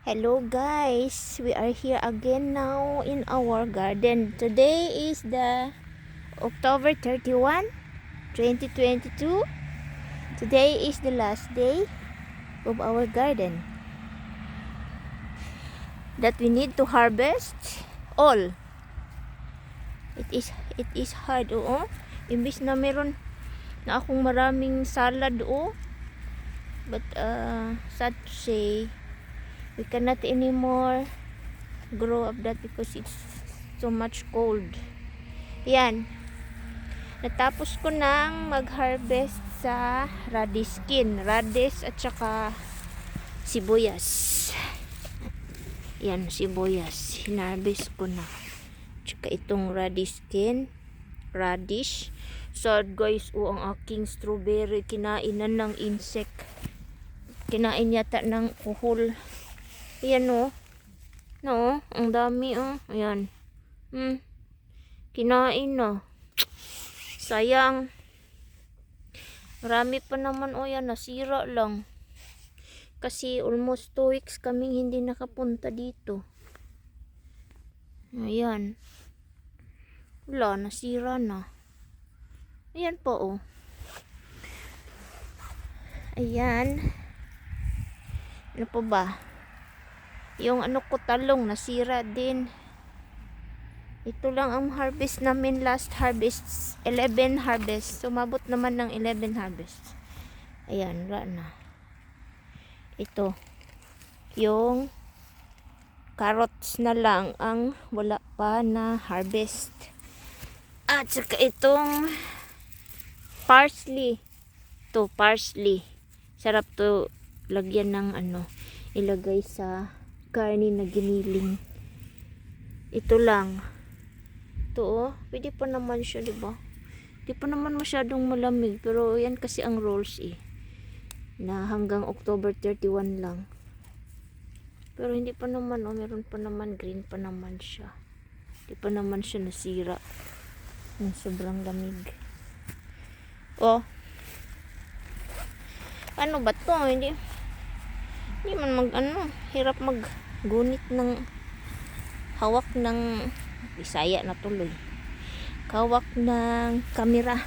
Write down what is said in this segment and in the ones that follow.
Hello guys, we are here again now in our garden. Today is the October 31, 2022. Today is the last day of our garden that we need to harvest all. It is hard, oo. Imbis na meron na akong maraming salad, oo. But sad to say, we cannot anymore grow up that because it's so much cold. Yan, natapos ko nang mag-harvest sa radish at saka sibuyas. Yan, sibuyas hinarvest ko na, tsaka itong radish. Sad guys, ang aking strawberry kinainan ng insect, kinain yata ng kuhol. Ayan o. No, ang dami o. Ayan. Kinain na. Sayang. Marami pa naman o yan. Nasira lang. Kasi almost 2 weeks kaming hindi nakapunta dito. Ayan. Wala, nasira na. Ayan po o. Ayan. Ano pa ba? Yung ano ko, talong, nasira din. Ito lang ang harvest namin, last harvest, 11 harvest. Sumabot naman ng 11 harvest. Ayan, wala na. Ito, yung carrots na lang ang wala pa na harvest. At saka itong parsley. Ito, parsley. Sarap to lagyan ng ano, ilagay sa karne na giniling. Ito lang. Ito oh, pwede pa naman siya, di ba? Di pa naman masyadong malamig, pero yan kasi ang rules na hanggang October 31 lang. Pero hindi pa naman, oh, meron pa naman, green pa naman siya. Di pa naman siya nasira. Yung sobrang lamig. Oh. Ano ba to? Hindi man hirap maggunit ng hawak ng Bisaya na tuloy. Hawak ng kamera.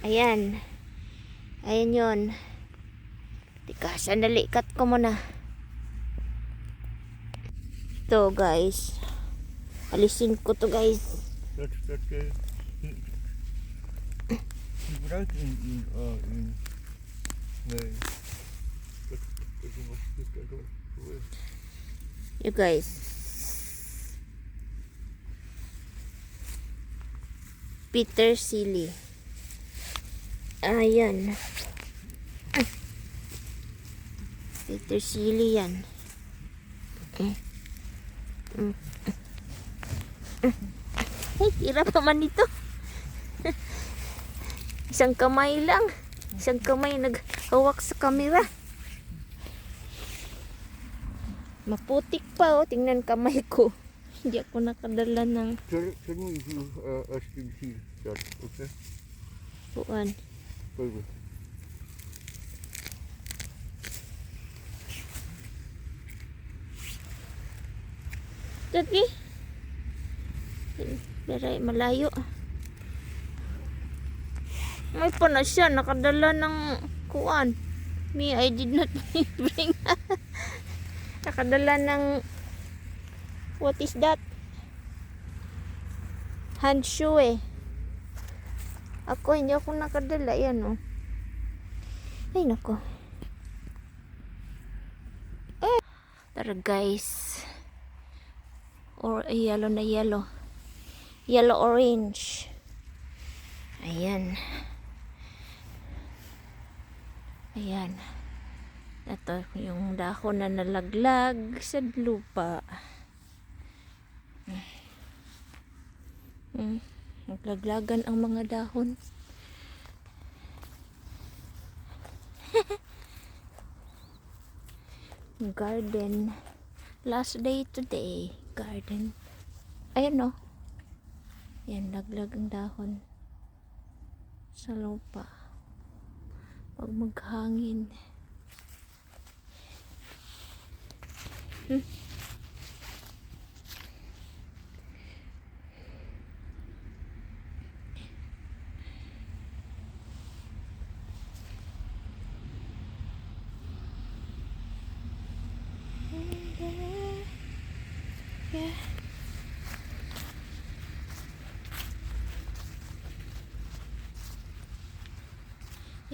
Ayan. Ayan yun. Tika, sandali, cut ko muna. Ito guys. Alisin ko to guys. You guys, petersilie. Ayan, petersilie yan. Ay, hirap naman ito. Isang kamay lang. Isang kamay naghawak sa kamera. Maputik pa oh. Tingnan kamay ko. Hindi ako nakadala ng Can we do SPC that, okay? puan. Bago. Dati. Pero malayo. May pa na siya. Nakadala ng kuan. Me, I did not bring. Nakadala ng what is that? Handshoe eh. Ako, hindi ako nakadala. Yan oh. Ay nako. Tara guys. Or yellow na yellow. Yellow orange. Ayan. Ayan. Ito yung dahon na nalaglag sa lupa. Naglaglagan ang mga dahon. Garden. Last day today. Garden. Ayan o. Yan, laglag ang dahon sa lupa. Maghangin. Yeah.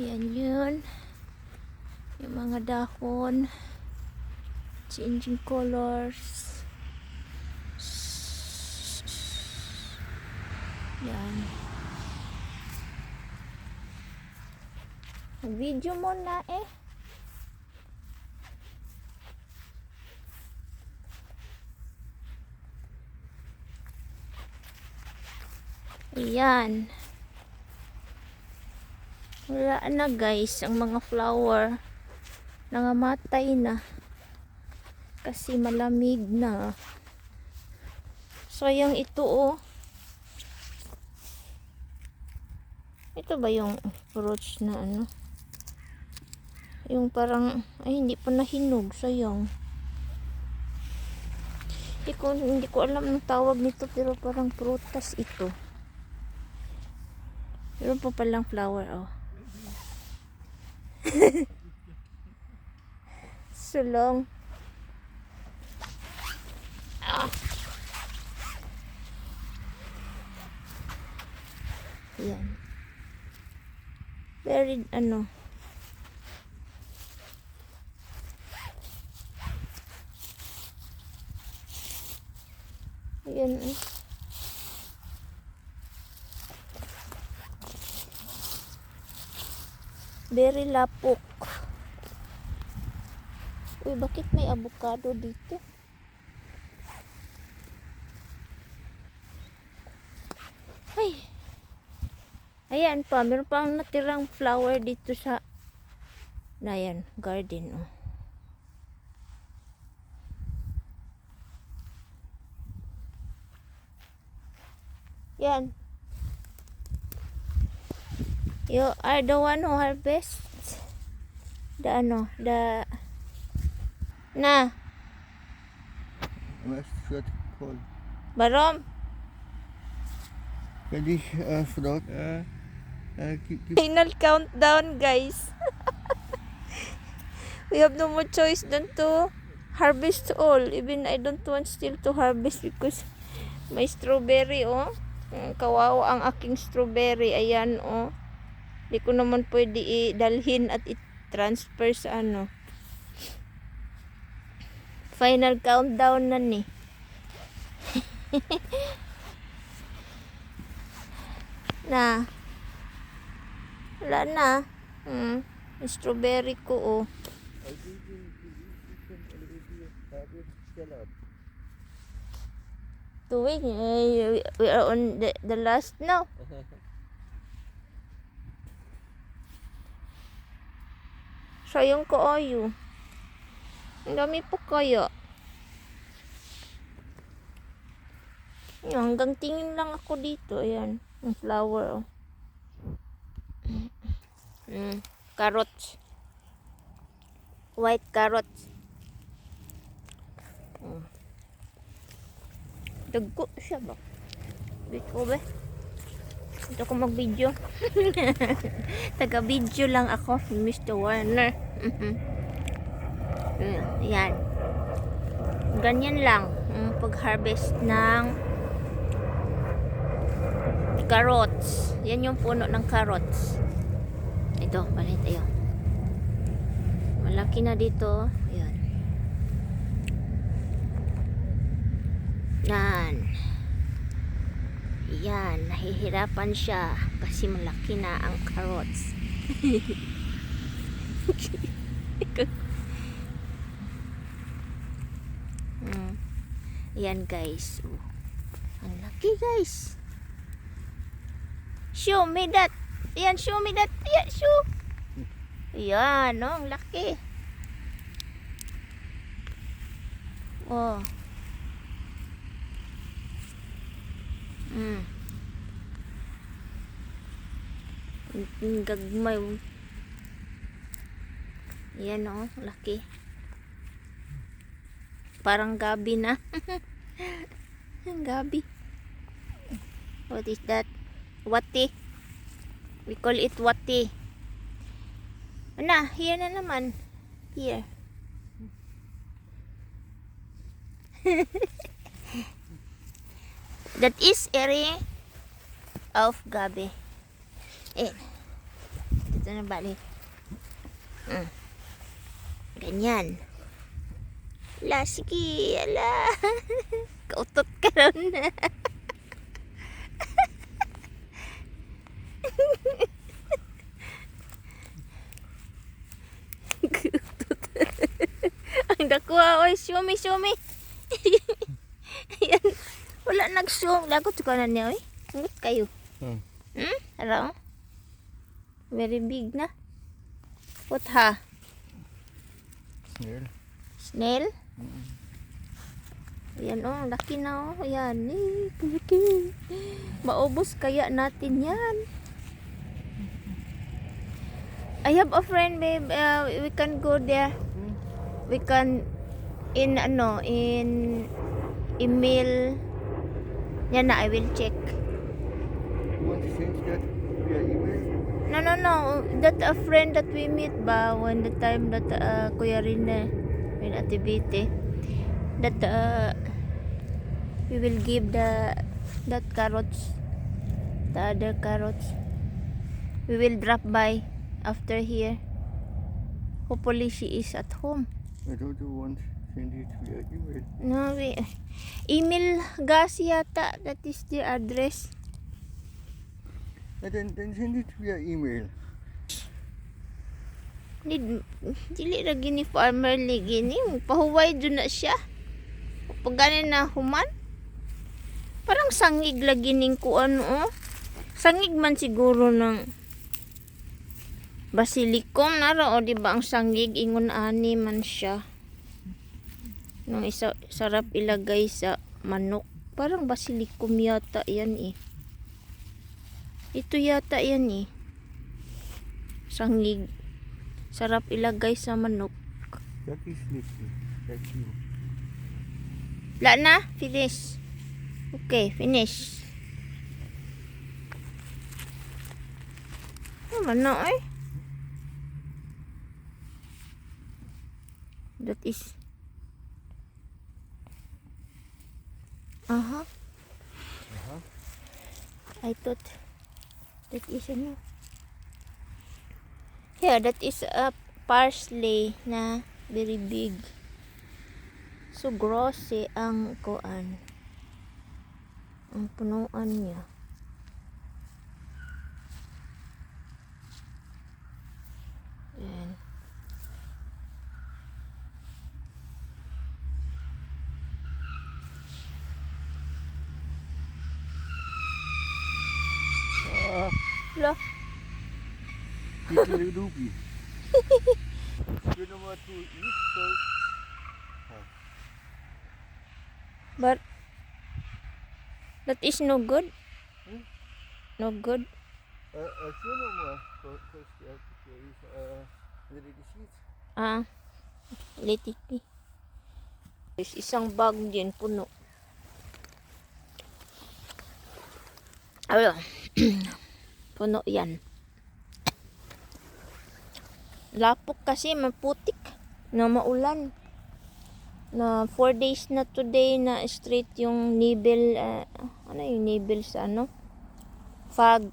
Ayan yun. Yung mga dahon. Changing colors. Yan. Video mo na eh. Ayan. Wala na guys. Ang mga flower. Nangamatay na. Kasi malamig na. Sayang ito oh. Ito ba yung fruits na ano? Yung parang, ay hindi pa nahinog. Sayang. Hindi ko alam ang tawag nito pero parang prutas ito. Pero pa palang flower oh. Sulong. Yan. Very ano. Ayan. Very lapok. Uy, bakit may avocado dito? Ay. Ayan pa, meron pang natirang flower dito sa ayan, garden oh. Yan. You are the one who harvest the ano, the na Mest kött kol. barom. Kan die vandaag Final countdown guys. We have no more choice than to harvest all. Even I don't want still to harvest because may strawberry oh. Kawawa ang aking strawberry. Ayan oh. Di ko naman pwede idalhin at i-transfer sa ano. Final countdown na ni. Na. Wala na. Strawberry ko oh. Tuwing we are on the last now. Sayang ko ayo. Ang dami pa kaya. Hanggang tingin lang ako dito. Ayan. Ang flower. Oh. Carrots. White carrots. Dagko siya ba? Dito ba? Dito ko mag-video. Taga-video lang ako. Mr. Warner. Ayan. Ganyan lang. Pag-harvest ng carrots. Yan yung puno ng carrots. Ito, palit tayo. Malaki na dito. Ayan. Yan. Yan. Nahihirapan siya kasi malaki na ang carrots. Yan guys. Ang laki guys. Show me that. Ayan, show me that. Ayan, show. Ayan, no? Ang laki. Oh. Ang gagmay. Yan oh, laki. Parang gabi na. Gabi. What is that? Wati. We call it wati. Here na naman. Here. That is area of gabi. Dito na balik. Ganyan. La, sige. Ala. Kautot ka ron. Ang dakuha. Oy, sumi. Ayan. Wala nag-zoom. Lagot ko na niya. Ngut kayo. Hello? Very big na. What ha? Snail? Ayan oh, laki na oh. Ayan. Laki. Maubos kaya natin yan. I have a friend, babe. We can go there. We can in email. Yan na, I will check. You want to change that via email? No. That a friend that we meet ba when the time that Kuya Rina in activity that we will give that carrots, the other carrots. We will drop by after here. Hopefully she is at home. I don't want to send it via email. No, email gas yata. That is the address. Then send it via email. Dili ra gini farmer li gini. Pahuway dun na siya. Pag ganin na human. Parang sangig lagi ning kuan oh. Sangig man siguro ng basilikum nara o di ba ang sangig ingon ani man siya. Nung isa sarap ilagay sa manok. Parang basilikum yata yan eh. Ito yata yan eh. Sangig. Sarap ilagay sa manok. That is little. Thank you. La na? Finish. Okay, finish. Ano na eh? That is I thought that is ano. Yeah, that is a parsley na very big. So gross ang kuan. Ang punuan niya. Yan. Lo. Little doopy. You know what to eat first? But that is no good. No good. You know what? First you have to place the seeds. Let it be. There's isang bag din puno. Ayun. Puno yan. Lapok kasi maputik na maulan. Na 4 days na today na straight yung nibel. Ano yung nibel sa ano? Fog.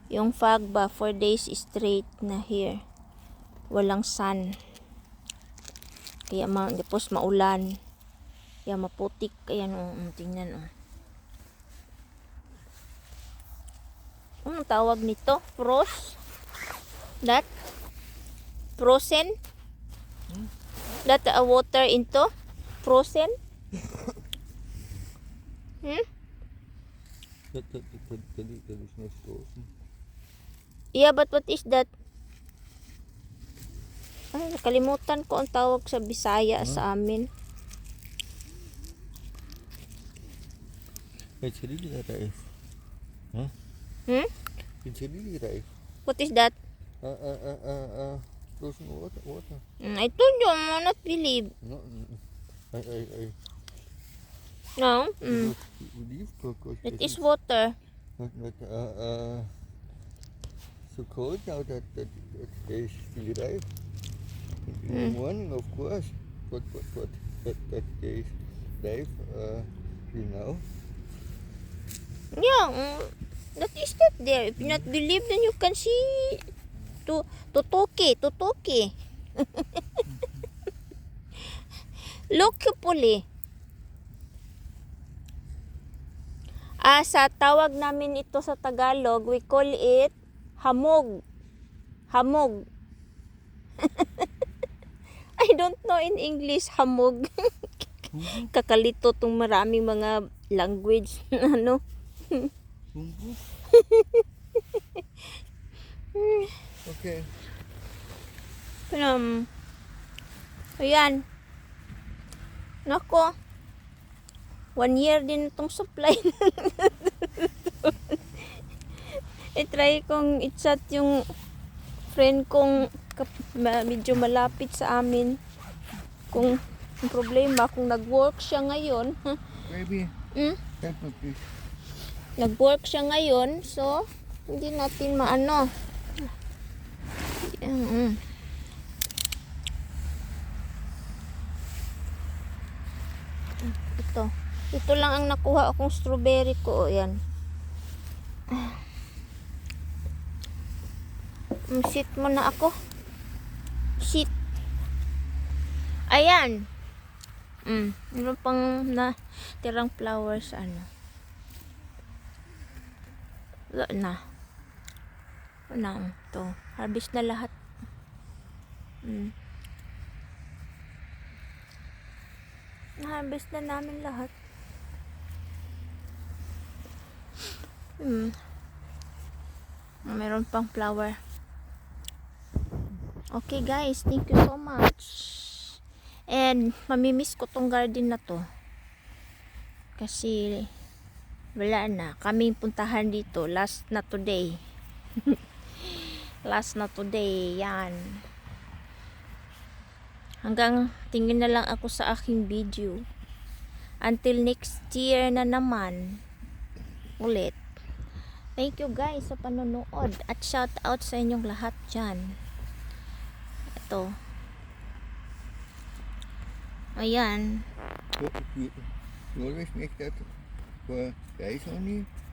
Yung fog ba 4 days straight na here. Walang sun. Kaya tapos maulan. Kaya maputik. Ayan tingnan oh. Anong tawag nito? Frost? That? Frozen? That water into? Frozen? That is not frozen. Yeah, but what is that? Nakalimutan ko ang tawag sa Bisaya sa amin. It's really ripe. Hmm? It's really ripe. What is that? Those water, water. I told you, I'm not believe. No, I No? don't believe because It this is water. not, so cold now that they still alive. In the morning, of course, but that they live you know. Yeah, that is not there. If you not believe, then you can see tutoki. Look carefully. Sa tawag namin ito sa Tagalog, we call it hamog. Hamog. I don't know in English, hamog. Kakalito tong maraming mga language. Ano? Okay. Ayan. Nako. 1 year din itong supply. I-try kong i-chat yung friend kong medyo malapit sa amin. Kung ang problema, kung nag-work siya ngayon. Baby, help me please. Nag-work siya ngayon, so hindi natin maano. Ito lang ang nakuha akong strawberry ko. O, yan. Sit muna ako. Sit. Ayan. Meron pang tirang flowers. Ano. Wala na. Wala. Ito. Harvest na lahat. Na-harvest na namin lahat. Meron pang flower. Okay guys, thank you so much. And mamimiss ko tong garden na to. Kasi wala na. Kaming puntahan dito. Last na today. Last na today. Yan. Hanggang tingin na lang ako sa aking video. Until next year na naman. Ulit. Thank you guys sa panonood. At shout out sa inyong lahat dyan. Ito. Ayan. You always make that for guys only?